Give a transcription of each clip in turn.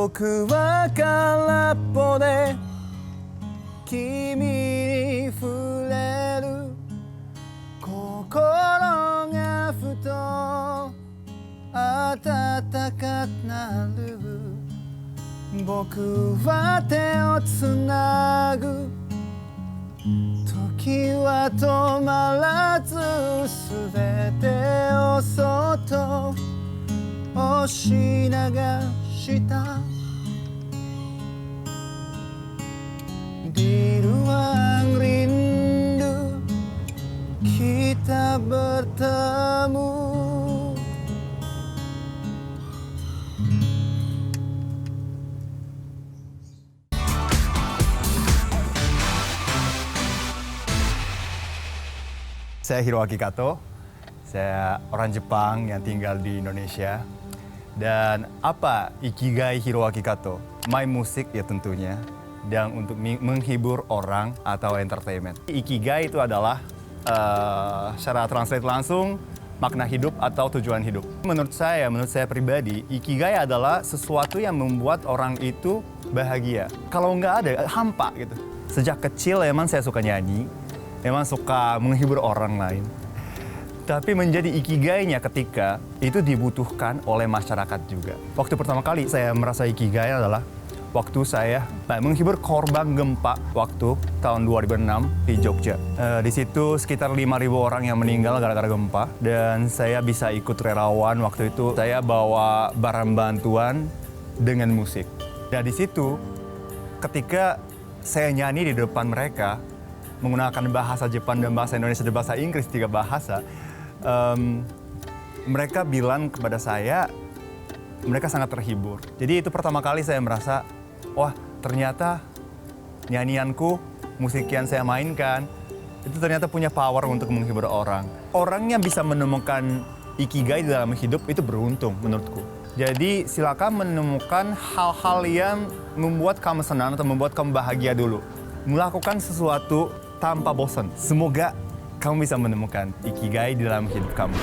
僕は空っぽで君に触れる心がふと暖かくなる僕は手をつなぐ時は止まらず全てをそっと押し流したDi ruang rindu kita bertemu Saya Hiroaki Kato, saya orang Jepang yang tinggal di Indonesia. Dan apa ikigai Hiroaki Kato? Main musik ya tentunya, dan untuk menghibur orang atau entertainment. Ikigai itu adalah secara translate langsung makna hidup atau tujuan hidup. Menurut saya pribadi, ikigai adalah sesuatu yang membuat orang itu bahagia. Kalau nggak ada, hampa gitu. Sejak kecil emang saya suka nyanyi. Memang suka menghibur orang lain. Tapi menjadi ikigainya ketika itu dibutuhkan oleh masyarakat juga. Waktu pertama kali saya merasa ikigai adalah waktu saya menghibur korban gempa waktu tahun 2006 di Jogja. Di situ sekitar 5.000 orang yang meninggal gara-gara gempa. Dan saya bisa ikut relawan waktu itu. Saya bawa barang bantuan dengan musik. Dan di situ ketika saya nyanyi di depan mereka, menggunakan bahasa Jepang dan bahasa Indonesia dan bahasa Inggris, 3 bahasa, mereka bilang kepada saya, mereka sangat terhibur. Jadi itu pertama kali saya merasa, wah ternyata nyanyianku, musik yang saya mainkan, itu ternyata punya power untuk menghibur orang. Orang yang bisa menemukan ikigai dalam hidup itu beruntung menurutku. Jadi silakan menemukan hal-hal yang membuat kamu senang atau membuat kamu bahagia dulu. Melakukan sesuatu tanpa bosan. Semoga kamu bisa menemukan ikigai di dalam hidup kamu.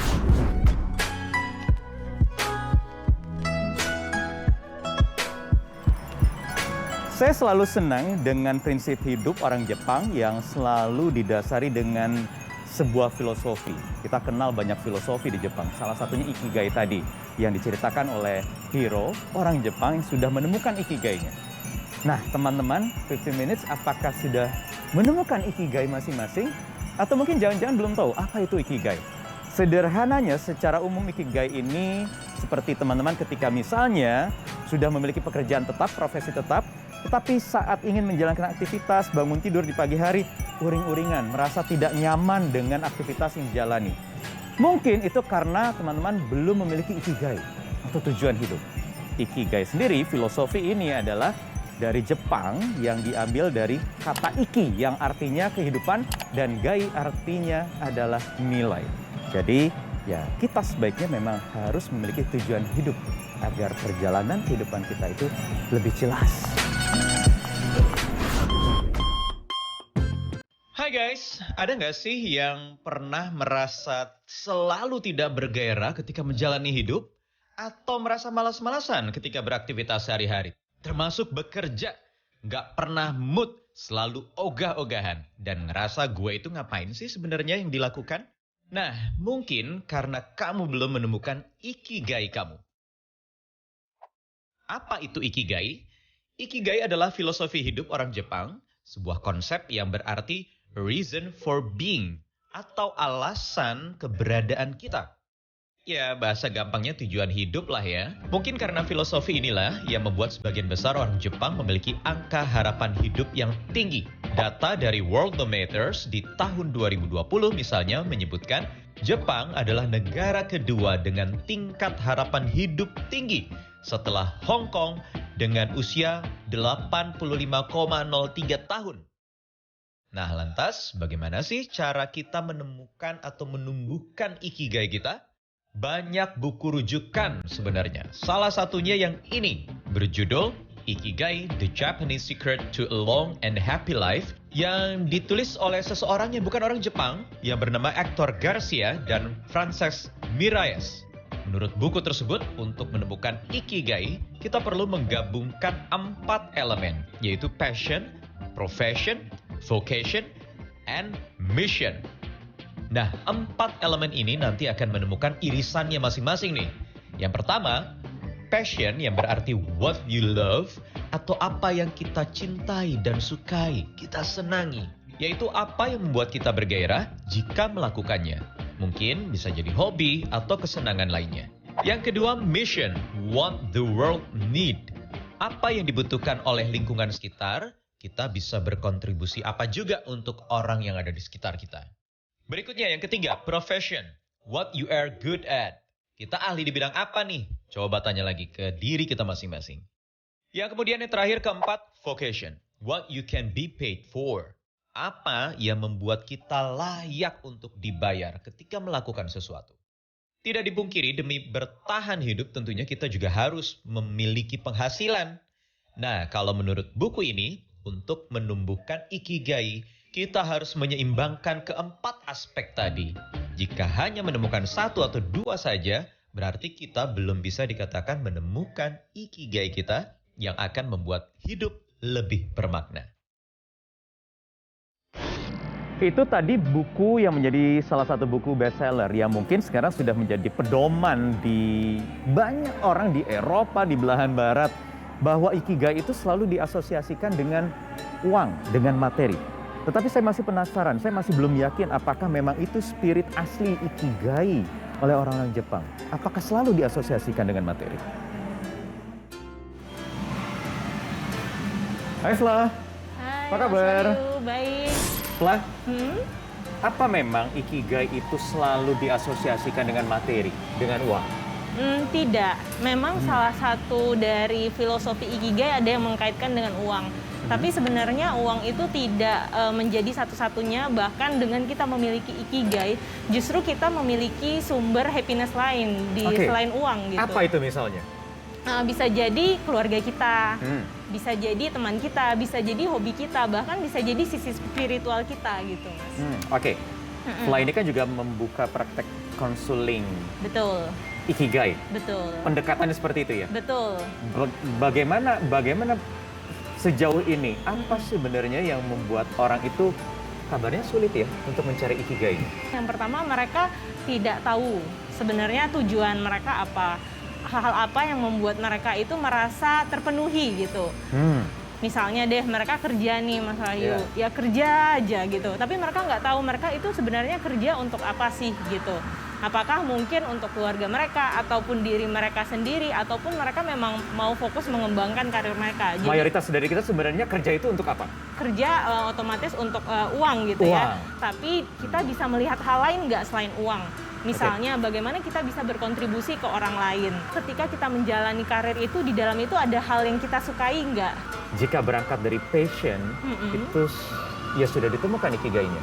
Saya selalu senang dengan prinsip hidup orang Jepang yang selalu didasari dengan sebuah filosofi. Kita kenal banyak filosofi di Jepang. Salah satunya ikigai tadi yang diceritakan oleh Hiro, orang Jepang yang sudah menemukan ikigainya. Nah, teman-teman, 15 Minutes apakah sudah menemukan ikigai masing-masing? Atau mungkin jangan-jangan belum tahu apa itu ikigai? Sederhananya, secara umum ikigai ini seperti teman-teman ketika misalnya sudah memiliki pekerjaan tetap, profesi tetap, tetapi saat ingin menjalankan aktivitas, bangun tidur di pagi hari, uring-uringan, merasa tidak nyaman dengan aktivitas yang dijalani. Mungkin itu karena teman-teman belum memiliki ikigai atau tujuan hidup. Ikigai sendiri, filosofi ini adalah dari Jepang yang diambil dari kata iki yang artinya kehidupan dan gai artinya adalah nilai. Jadi ya kita sebaiknya memang harus memiliki tujuan hidup agar perjalanan kehidupan kita itu lebih jelas. Hai guys, ada nggak sih yang pernah merasa selalu tidak bergairah ketika menjalani hidup? Atau merasa malas-malasan ketika beraktivitas sehari-hari? Termasuk bekerja, nggak pernah mood, selalu ogah-ogahan. Dan ngerasa gue itu ngapain sih sebenarnya yang dilakukan? Nah, mungkin karena kamu belum menemukan ikigai kamu. Apa itu ikigai? Ikigai adalah filosofi hidup orang Jepang, sebuah konsep yang berarti reason for being, atau alasan keberadaan kita. Ya, bahasa gampangnya tujuan hidup lah ya. Mungkin karena filosofi inilah yang membuat sebagian besar orang Jepang memiliki angka harapan hidup yang tinggi. Data dari Worldometers di tahun 2020 misalnya menyebutkan Jepang adalah negara kedua dengan tingkat harapan hidup tinggi setelah Hong Kong dengan usia 85,03 tahun. Nah, lantas bagaimana sih cara kita menemukan atau menumbuhkan ikigai kita? Banyak buku rujukan sebenarnya. Salah satunya yang ini, berjudul Ikigai, The Japanese Secret to a Long and Happy Life, yang ditulis oleh seseorang yang bukan orang Jepang, yang bernama Hector Garcia dan Frances Miralles. Menurut buku tersebut, untuk menemukan ikigai, kita perlu menggabungkan 4 elemen, yaitu passion, profession, vocation, and mission. Nah, 4 elemen ini nanti akan menemukan irisannya masing-masing nih. Yang pertama, passion yang berarti what you love atau apa yang kita cintai dan sukai, kita senangi. Yaitu apa yang membuat kita bergairah jika melakukannya. Mungkin bisa jadi hobi atau kesenangan lainnya. Yang kedua, mission, what the world need. Apa yang dibutuhkan oleh lingkungan sekitar, kita bisa berkontribusi apa juga untuk orang yang ada di sekitar kita. Berikutnya yang ketiga, profession, what you are good at. Kita ahli di bidang apa nih? Coba tanya lagi ke diri kita masing-masing. Yang kemudian yang terakhir keempat, vocation, what you can be paid for. Apa yang membuat kita layak untuk dibayar ketika melakukan sesuatu. Tidak dipungkiri, demi bertahan hidup tentunya kita juga harus memiliki penghasilan. Nah, kalau menurut buku ini, untuk menumbuhkan ikigai, kita harus menyeimbangkan keempat aspek tadi. Jika hanya menemukan 1 atau 2 saja, berarti kita belum bisa dikatakan menemukan ikigai kita yang akan membuat hidup lebih bermakna. Itu tadi buku yang menjadi salah satu buku bestseller yang mungkin sekarang sudah menjadi pedoman di banyak orang di Eropa, di belahan barat, bahwa ikigai itu selalu diasosiasikan dengan uang, dengan materi. Tetapi saya masih penasaran, saya masih belum yakin apakah memang itu spirit asli ikigai oleh orang-orang Jepang. Apakah selalu diasosiasikan dengan materi? Hai Flah, Hai, apa kabar? Mas Ayu, baik. Flah, apa memang ikigai itu selalu diasosiasikan dengan materi, dengan uang? Tidak, memang salah satu dari filosofi ikigai ada yang mengkaitkan dengan uang. Tapi sebenarnya uang itu tidak menjadi satu-satunya, bahkan dengan kita memiliki ikigai, justru kita memiliki sumber happiness lain Oke. selain uang gitu. Apa itu misalnya? Bisa jadi keluarga kita, bisa jadi teman kita, bisa jadi hobi kita, bahkan bisa jadi sisi spiritual kita gitu, Mas. Oke. Flah ini kan juga membuka praktek konseling Betul, ikigai. betul, Pendekatannya seperti itu ya? betul. Bagaimana sejauh ini, apa sebenarnya yang membuat orang itu kabarnya sulit ya untuk mencari ikigai? Yang pertama, mereka tidak tahu sebenarnya tujuan mereka apa. Hal-hal apa yang membuat mereka itu merasa terpenuhi gitu. Misalnya deh, mereka kerja nih Mas Wahyu, ya kerja aja gitu. Tapi mereka nggak tahu mereka itu sebenarnya kerja untuk apa sih gitu. Apakah mungkin untuk keluarga mereka, ataupun diri mereka sendiri, ataupun mereka memang mau fokus mengembangkan karir mereka. Jadi, Mayoritas dari kita sebenarnya kerja itu untuk apa? kerja otomatis untuk uang gitu ya. Tapi kita bisa melihat hal lain nggak selain uang. Misalnya bagaimana kita bisa berkontribusi ke orang lain. Ketika kita menjalani karir itu, di dalam itu ada hal yang kita sukai nggak? Jika berangkat dari passion, itu ya sudah ditemukan ikigainya.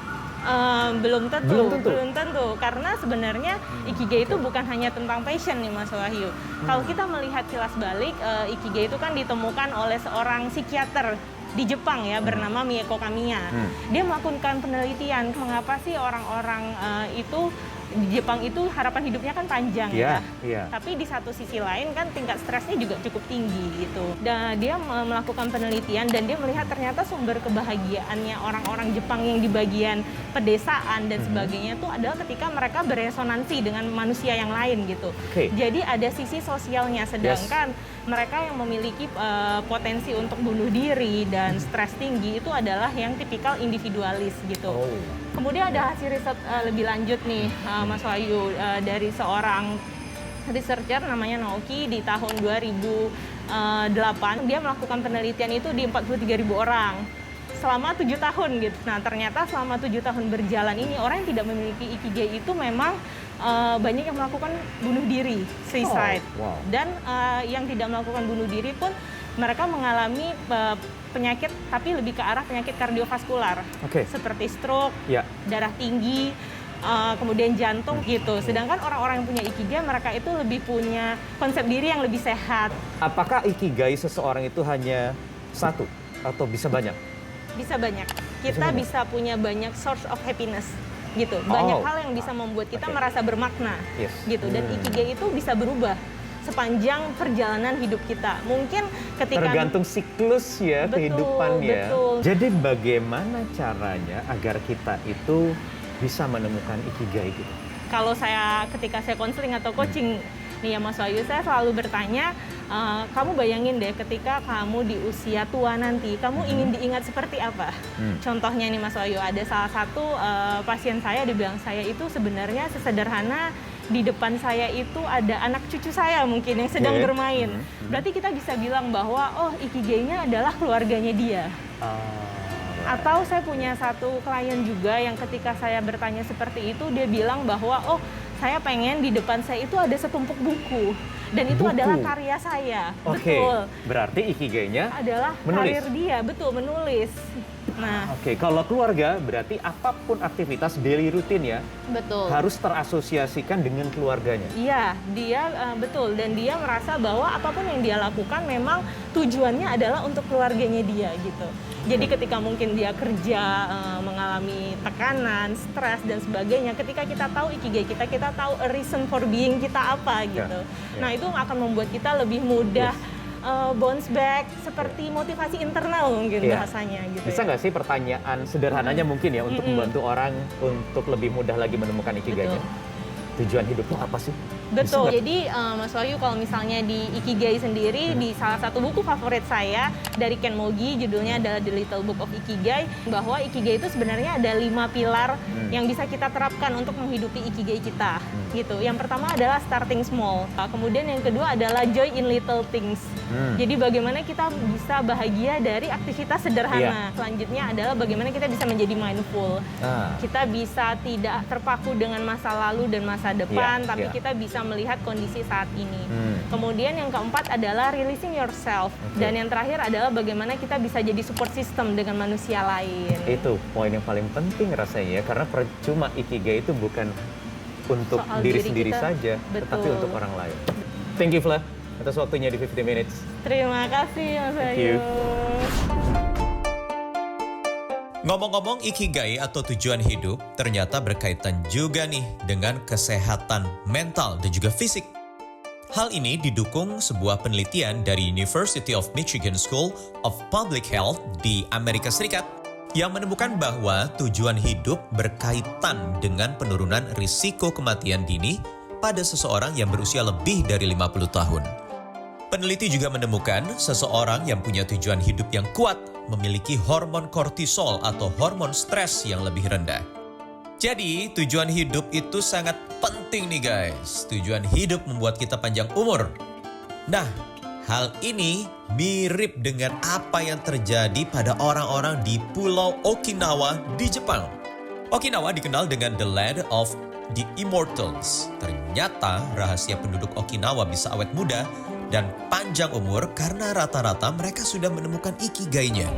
Belum tentu, Belum tentu? belum tentu. Karena sebenarnya ikigai itu bukan hanya tentang passion nih Mas Wahyu. Kalau kita melihat kilas balik, ikigai itu kan ditemukan oleh seorang psikiater di Jepang ya, bernama Mieko Kamiya. Dia melakukan penelitian mengapa sih orang-orang itu di Jepang itu harapan hidupnya kan panjang ya. Tapi di satu sisi lain kan tingkat stresnya juga cukup tinggi gitu. Dan dia melakukan penelitian dan dia melihat ternyata sumber kebahagiaannya orang-orang Jepang yang di bagian pedesaan dan sebagainya itu adalah ketika mereka beresonansi dengan manusia yang lain gitu. Jadi ada sisi sosialnya, sedangkan mereka yang memiliki potensi untuk bunuh diri dan stres tinggi itu adalah yang tipikal individualis gitu. Kemudian ada hasil riset lebih lanjut nih Mas Wahyu, dari seorang researcher namanya Naoki di tahun 2008. Dia melakukan penelitian itu di 43.000 orang selama 7 tahun gitu. Nah ternyata selama 7 tahun berjalan ini, orang yang tidak memiliki ikigai itu memang banyak yang melakukan bunuh diri, suicide. Dan yang tidak melakukan bunuh diri pun mereka mengalami penyakit, tapi lebih ke arah penyakit kardiovaskular, seperti stroke, darah tinggi, kemudian jantung gitu. Sedangkan orang-orang yang punya ikigai, mereka itu lebih punya konsep diri yang lebih sehat. Apakah ikigai seseorang itu hanya satu atau bisa banyak? Bisa banyak. Kita bisa punya banyak source of happiness. gitu. Banyak Oh. hal yang bisa membuat kita Oke. merasa bermakna Yes. gitu. Dan ikigai itu bisa berubah sepanjang perjalanan hidup kita. Mungkin ketika Tergantung siklus ya Betul, kehidupan ya. betul. Jadi bagaimana caranya agar kita itu bisa menemukan ikigai gitu? kalau ketika saya konseling atau coaching nih ya Mas Wahyu, saya selalu bertanya, kamu bayangin deh ketika kamu di usia tua nanti, kamu ingin diingat seperti apa? Contohnya nih Mas Wahyu, ada salah satu pasien saya, dia bilang saya itu sebenarnya sesederhana di depan saya itu ada anak cucu saya mungkin yang sedang Oke. bermain. Berarti kita bisa bilang bahwa oh ikigainya adalah keluarganya dia. Atau saya punya satu klien juga yang ketika saya bertanya seperti itu, dia bilang bahwa oh saya pengen di depan saya itu ada setumpuk buku dan itu Buku? adalah karya saya. Oke, Betul. berarti ikigainya Adalah menulis. karir dia, betul, menulis. Nah, Oke, kalau keluarga berarti apapun aktivitas daily rutin ya betul. harus terasosiasikan dengan keluarganya. Iya, dia betul, dan dia merasa bahwa apapun yang dia lakukan memang tujuannya adalah untuk keluarganya dia gitu. Jadi ketika mungkin dia kerja mengalami tekanan, stres dan sebagainya, ketika kita tahu ikigai kita, kita tahu a reason for being kita apa gitu. Nah, itu akan membuat kita lebih mudah bounce back seperti motivasi internal mungkin Iya. bahasanya gitu. Bisa nggak sih pertanyaan sederhananya mungkin ya untuk membantu orang untuk lebih mudah lagi menemukan ikigainya? Tujuan hidup itu apa sih? Betul. Bisa nggak? Jadi Mas Wahyu kalau misalnya di Ikigai sendiri di salah satu buku favorit saya dari Ken Mogi, judulnya adalah The Little Book of Ikigai, bahwa Ikigai itu sebenarnya ada 5 pilar yang bisa kita terapkan untuk menghidupi Ikigai kita. Gitu. Yang pertama adalah starting small. Kemudian yang kedua adalah joy in little things. Jadi bagaimana kita bisa bahagia dari aktivitas sederhana. Selanjutnya adalah bagaimana kita bisa menjadi mindful. Kita bisa tidak terpaku dengan masa lalu dan masa depan, tapi kita bisa melihat kondisi saat ini. Kemudian yang keempat adalah releasing yourself. Dan yang terakhir adalah bagaimana kita bisa jadi support system dengan manusia lain. Itu poin yang paling penting rasanya ya, karena percuma ikigai itu bukan untuk Soal diri diri sendiri kita, saja, tetapi betul. untuk orang lain. Thank you Fla atas waktunya di 50 Minutes. Terima kasih Mas Thank you. Wahyu. Ngomong-ngomong ikigai atau tujuan hidup ternyata berkaitan juga nih dengan kesehatan mental dan juga fisik. Hal ini didukung sebuah penelitian dari University of Michigan School of Public Health di Amerika Serikat yang menemukan bahwa tujuan hidup berkaitan dengan penurunan risiko kematian dini pada seseorang yang berusia lebih dari 50 tahun. Peneliti juga menemukan seseorang yang punya tujuan hidup yang kuat memiliki hormon kortisol atau hormon stres yang lebih rendah. Jadi, tujuan hidup itu sangat penting nih guys. Tujuan hidup membuat kita panjang umur. Nah, hal ini mirip dengan apa yang terjadi pada orang-orang di Pulau Okinawa di Jepang. Okinawa dikenal dengan the land of the immortals. Ternyata rahasia penduduk Okinawa bisa awet muda dan panjang umur karena rata-rata mereka sudah menemukan ikigainya.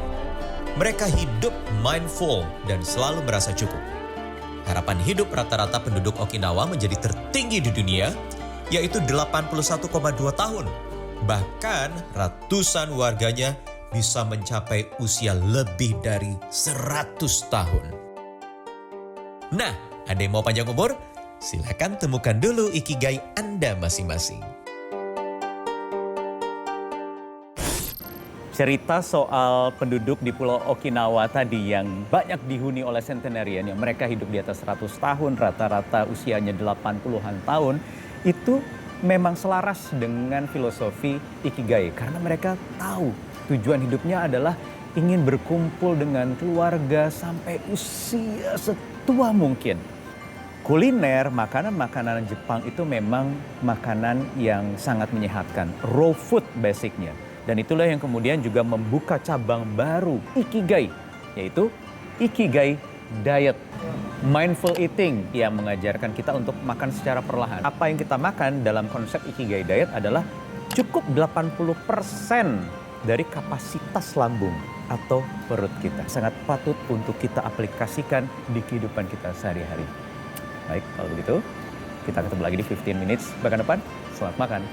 Mereka hidup mindful dan selalu merasa cukup. Harapan hidup rata-rata penduduk Okinawa menjadi tertinggi di dunia, yaitu 81,2 tahun. Bahkan ratusan warganya bisa mencapai usia lebih dari 100 tahun. Nah, ada yang mau panjang umur? Silakan temukan dulu ikigai Anda masing-masing. Cerita soal penduduk di Pulau Okinawa tadi yang banyak dihuni oleh centenarian, yang mereka hidup di atas 100 tahun, rata-rata usianya 80-an tahun, itu memang selaras dengan filosofi ikigai. Karena mereka tahu tujuan hidupnya adalah ingin berkumpul dengan keluarga sampai usia setua mungkin. Kuliner, makanan-makanan Jepang itu memang makanan yang sangat menyehatkan. Raw food basicnya. Dan itulah yang kemudian juga membuka cabang baru Ikigai, yaitu Ikigai Diet. Mindful eating yang mengajarkan kita untuk makan secara perlahan. Apa yang kita makan dalam konsep Ikigai Diet adalah cukup 80% dari kapasitas lambung atau perut kita. Sangat patut untuk kita aplikasikan di kehidupan kita sehari-hari. Baik, kalau begitu kita ketemu lagi di 15 Minutes pekan depan. Selamat makan.